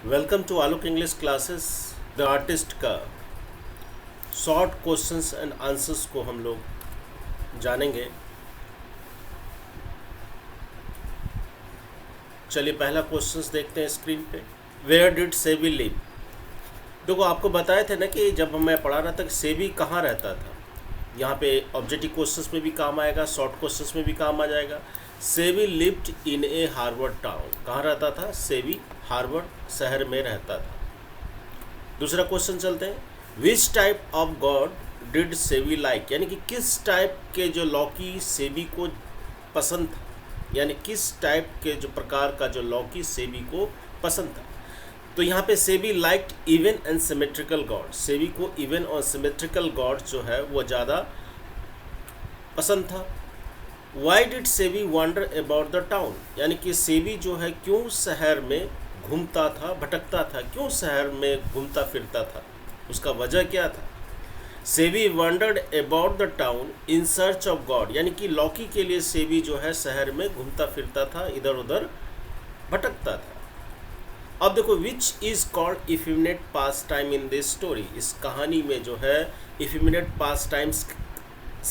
Welcome to Alok English classes. The artist का short questions and answers को हम लोग जानेंगे। चलिए पहला क्वेश्चंस देखते हैं स्क्रीन पे। Where did Sebi live? देखो आपको बताए थे ना कि जब मैं पढ़ा रहा था कि सेबी कहाँ रहता था। यहाँ पे ऑब्जेक्टिव क्वेश्चंस में भी काम आएगा, शॉर्ट क्वेश्चंस में भी काम आ जाएगा। SEBI lived in A Harvard town. कहाँ रहता था? सेबी हार्वर्ड शहर में रहता था। दूसरा क्वेश्चन चलते हैं। Which type of God did SEBI like? यानी कि किस टाइप के जो लौकी सेबी को पसंद था, यानी किस टाइप के जो प्रकार का जो लौकी सेबी को पसंद था। तो यहाँ पे SEBI liked even and symmetrical God. SEBI को इवन और सिमेट्रिकल गॉड जो है वो ज़्यादा पसंद था। Why did SEBI wonder about the town? यानी कि सेबी जो है क्यों शहर में घूमता था, भटकता था, क्यों शहर में घूमता फिरता था, उसका वजह क्या था? SEBI wandered about the town in search of God. यानी कि लौकी के लिए सेबी जो है शहर में घूमता फिरता था, इधर उधर भटकता था। अब देखो, which is called effeminate pastime in this story? इस कहानी में जो है इफेमिनेट पास टाइम्स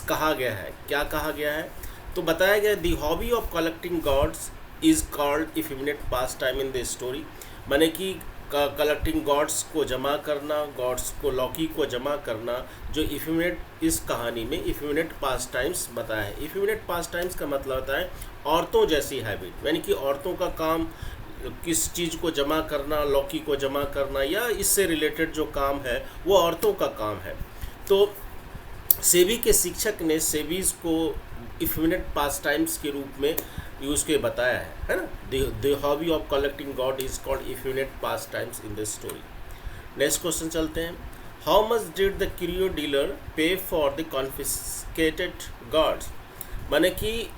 कहा गया है। क्या कहा गया है? तो बताया गया the hobby of collecting gods is called effeminate pastime in this story. माने कि कलेक्टिंग गॉड्स को जमा करना, गॉड्स को लौकी को जमा करना, जो इफेमिनेट इस कहानी में इफेमिनेट पास टाइम्स बताया है। इफेमिनेट पास टाइम्स का मतलब होता है औरतों जैसी हैबिट, यानी कि औरतों का काम किस चीज़ को जमा करना, लौकी को जमा करना, या इससे रिलेटेड जो काम है वो औरतों का काम है। तो सेबी के शिक्षक ने सेबीज को इफेमिनेट पास टाइम्स के रूप में यूज़ के बताया है ना। The hobby of collecting god is called effeminate pastimes in this story. Next question चलते हैं। How much did the curio dealer pay for the confiscated gods? माने कि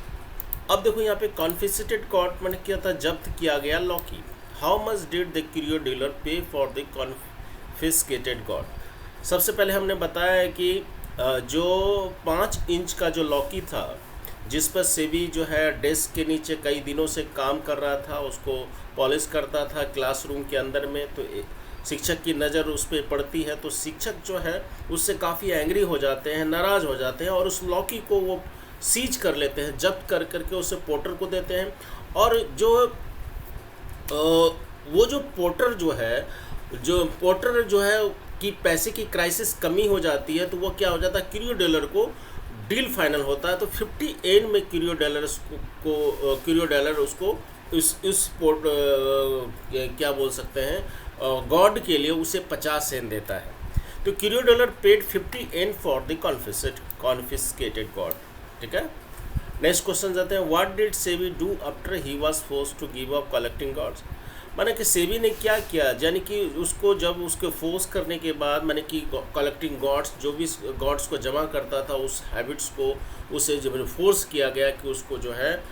अब देखो यहाँ पे कॉन्फिस्केटेड गॉड माने क्या था? जब्त किया गया लौकी। How much did the curio dealer pay for the confiscated God? सबसे पहले हमने बताया है कि जो 5 इंच का जो लौकी था, जिस पर सेबी जो है डेस्क के नीचे कई दिनों से काम कर रहा था, उसको पॉलिश करता था क्लासरूम के अंदर में, तो शिक्षक की नज़र उस पर पड़ती है, तो शिक्षक जो है उससे काफ़ी एंग्री हो जाते हैं, नाराज़ हो जाते हैं, और उस लौकी को वो सीज कर लेते हैं, जब्त कर करके उसे पोर्टर को देते हैं। और जो वो जो पोर्टर जो है कि पैसे की क्राइसिस कमी हो जाती है, तो वो क्या हो जाता है, क्यूरियो डीलर को डील फाइनल होता है। तो 50 एन में क्यूरियो डीलर उसको क्या बोल सकते हैं, गॉड के लिए उसे 50 एन देता है। तो क्यूरियो डीलर पेड 50 एन फॉर द कॉन्फिस्केटेड गॉड। ठीक है। नेक्स्ट क्वेश्चन जाते हैं। What did SEBI do after he was forced to give up collecting gods? माने कि सेबी ने क्या किया, यानी कि उसको जब उसके फोर्स करने के बाद, माने कि कलेक्टिंग गॉड्स, जो भी गॉड्स को जमा करता था, उस हैबिट्स को उसे जब फोर्स किया गया कि उसको जो है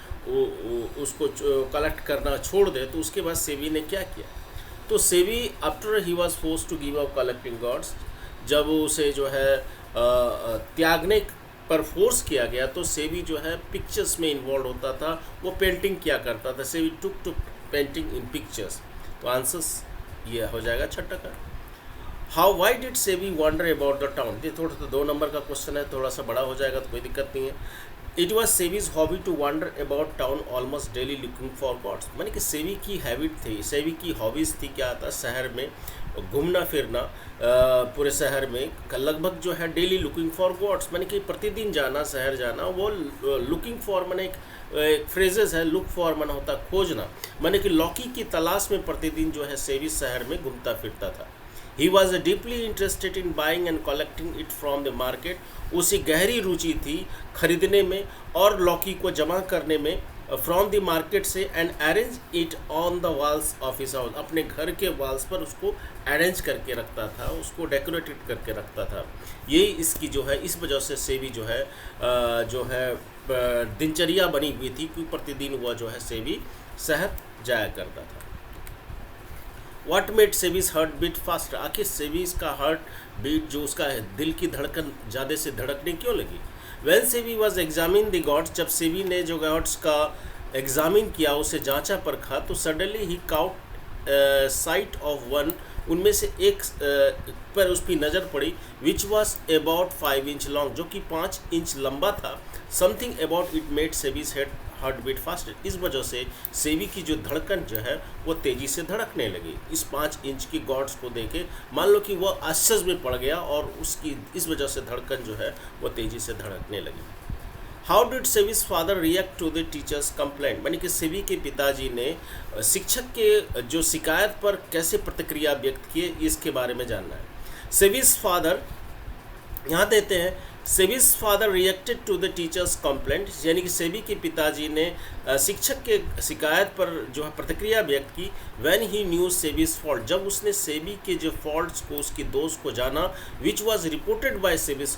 उसको कलेक्ट करना छोड़ दे, तो उसके बाद सेबी ने क्या किया? तो Sebi after he was forced to give up collecting gods, जब उसे जो है त्यागने पर फोर्स किया गया, तो सेबी जो है पिक्चर्स में इन्वॉल्व होता था, वो पेंटिंग किया करता था। सेबी टुक पेंटिंग इन पिक्चर्स। तो आंसर्स ये हो जाएगा छठा का। How why did SEBI wonder about the town? ये थोड़ा सा 2 नंबर का क्वेश्चन है, थोड़ा सा बड़ा हो जाएगा तो कोई दिक्कत नहीं है। It was Sebi's hobby to wander about town almost daily looking for gods. माने कि सेबी की हैबिट थी, सेबी की हॉबीज़ थी, क्या था, शहर में घूमना फिरना, पूरे शहर में लगभग जो है डेली लुकिंग फॉर गॉड्स, माने कि प्रतिदिन जाना, शहर जाना। वो लुकिंग फॉर माने एक फ्रेजेस है, लुक फॉर माना होता खोजना, माने कि लौकी की तलाश में प्रतिदिन जो है सेबी शहर में घूमता फिरता था। He was deeply interested in buying and collecting it from the market. उसी गहरी रुचि थी खरीदने में और लौकी को जमा करने में फ्रॉम द मार्केट से, and arrange it on the walls of his house. अपने घर के वॉल्स पर उसको अरेंज करके रखता था, उसको डेकोरेटेड करके रखता था। यही इसकी जो है, इस वजह से सेबी जो है दिनचर्या बनी हुई थी, क्योंकि प्रतिदिन वह जो है सेबी शहर जाया करता था। What made Sebi's heart beat fast? आखिर सेबीज का हार्ट बीट, जो उसका दिल की धड़कन ज़्यादा से धड़कने क्यों लगी? When SEBI was examine the gods, जब सेबी ने जो गॉड्स का एग्जामिन किया, उसे जांचा परखा, तो सडनली ही काउट साइट ऑफ वन, उनमें से एक पर उसकी नज़र पड़ी, which was about 5 inch long, जो कि 5 इंच लंबा था। Something about it made Sebi's head heart beat faster, इस वजह से सेबी की जो धड़कन जो है वो तेज़ी से धड़कने लगी इस 5 इंच की गॉड्स को देखे। मान लो कि वह आश्चर्य में पड़ गया और उसकी इस वजह से धड़कन जो है वो तेज़ी से धड़कने लगी। How did Sebi's father react to the teacher's complaint, यानी कि सेबी के पिताजी ने शिक्षक के जो शिकायत पर कैसे प्रतिक्रिया व्यक्त किए, इसके बारे में जानना है। सेबीज फादर यहाँ देते हैं, Sebi's father reacted to the teacher's complaint, यानी कि सेबी के पिताजी ने शिक्षक के शिकायत पर जो है प्रतिक्रिया व्यक्त की। When he new SEBI's fault, जब उसने सेबी के जो फॉल्ट्स को, उसकी दोष को जाना, which was reported by Sebi's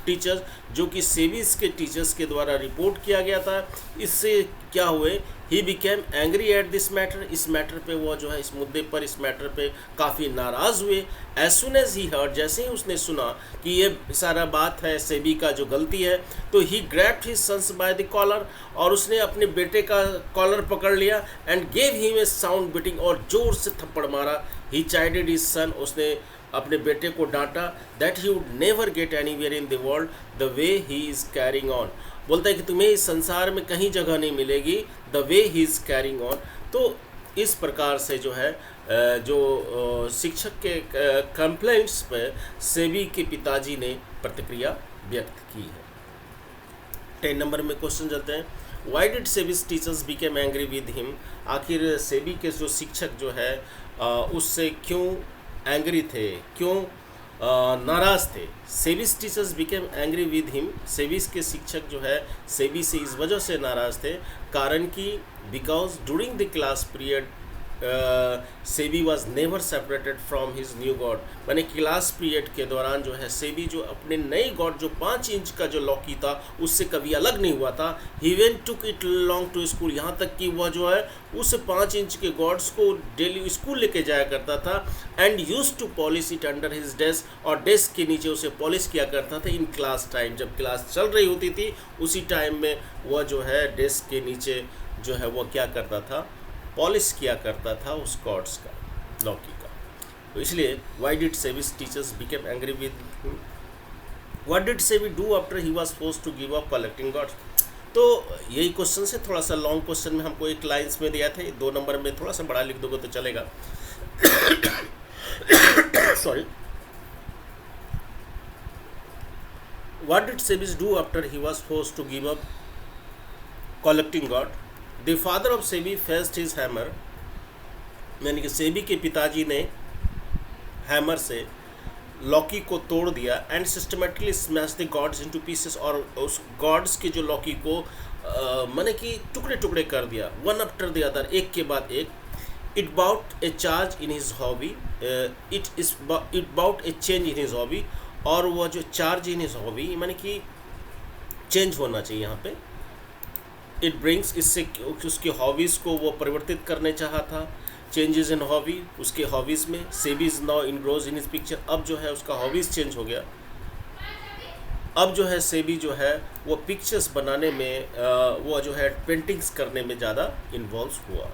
teachers, जो कि सेबीज के टीचर्स के द्वारा रिपोर्ट किया गया था। इससे क्या हुए, he became angry at this matter, इस मैटर पे वो जो है इस मुद्दे पर, इस मैटर पे काफ़ी नाराज़ हुए। As soon as he heard, जैसे ही उसने सुना कि ये सारा बात है सेबी का जो गलती है, तो he grabbed his son's by the collar, और उसने अपने बेटे का कॉलर पकड़ लिया, and gave him a sound beating, और जोर से थप्पड़ मारा। ही चाइडेड हिज सन, उसने अपने बेटे को डांटा, that he would never get anywhere in the world the way he is carrying on, बोलता है कि तुम्हें इस संसार में कहीं जगह नहीं मिलेगी the way he is carrying on. तो इस प्रकार से जो है जो शिक्षक के कंप्लेंट्स पर सेबी के पिताजी ने प्रतिक्रिया व्यक्त की है। 10 नंबर में क्वेश्चन चलते हैं, why did Sebi's teachers became angry with him, आखिर सेबी के जो शिक्षक जो है उससे क्यों एंग्री थे, क्यों नाराज़ थे। Sebi's teachers became angry with him, Sebi's के शिक्षक जो है सेबी से इस वजह से नाराज़ थे, कारण कि because during the class period SEBI was never separated from his new God, माने क्लास पीरियड के दौरान जो है सेबी जो अपने नई गॉड जो 5 इंच का जो लॉकी था उससे कभी अलग नहीं हुआ था। He went took it long to school, यहाँ तक कि वह जो है उस 5 इंच के गॉड्स को डेली स्कूल लेके जाया करता था। And use to polish it under his desk, और डेस्क के नीचे उसे पॉलिश किया करता था इन क्लास टाइम, जब क्लास चल रही होती थी उसी टाइम में वह जो है डेस्क के नीचे जो है वो क्या करता था, पॉलिश किया करता था उस गॉड्स का, लॉकी का। तो इसलिए why did Sebi's teachers became angry with him, what did SEBI do after he was forced to give up collecting gods. तो यही क्वेश्चन से थोड़ा सा लॉन्ग क्वेश्चन में हमको एक लाइन्स में दिया था, 2 नंबर में थोड़ा सा बड़ा लिख दोगे तो चलेगा। Sorry, what did Sebi's do after he was forced to give up collecting god. The father of Sebi faced his hammer, यानी कि सेबी के पिताजी ने हैमर से लॉकी को तोड़ दिया, and systematically smash the gods into pieces, और उस गॉड्स के जो लॉकी को माने कि टुकड़े टुकड़े कर दिया, वन आफ्टर द अदर, एक के बाद एक। It brought a charge in his hobby, it brought a change in his hobby, और वह जो चार्ज इन हिज हॉबी माने कि चेंज होना चाहिए यहाँ पे। इट ब्रिंग्स, इससे उसकी हॉबीज़ को वो परिवर्तित करने चाहा था। चेंजेस इन हॉबी, उसके हॉबीज़ में SEBI's now इनग्रोज in his picture, अब जो है उसका हॉबीज़ चेंज हो गया। अब जो है सेबी जो है वो पिक्चर्स बनाने में वो जो है पेंटिंग्स करने में ज़्यादा इन्वॉल्व हुआ।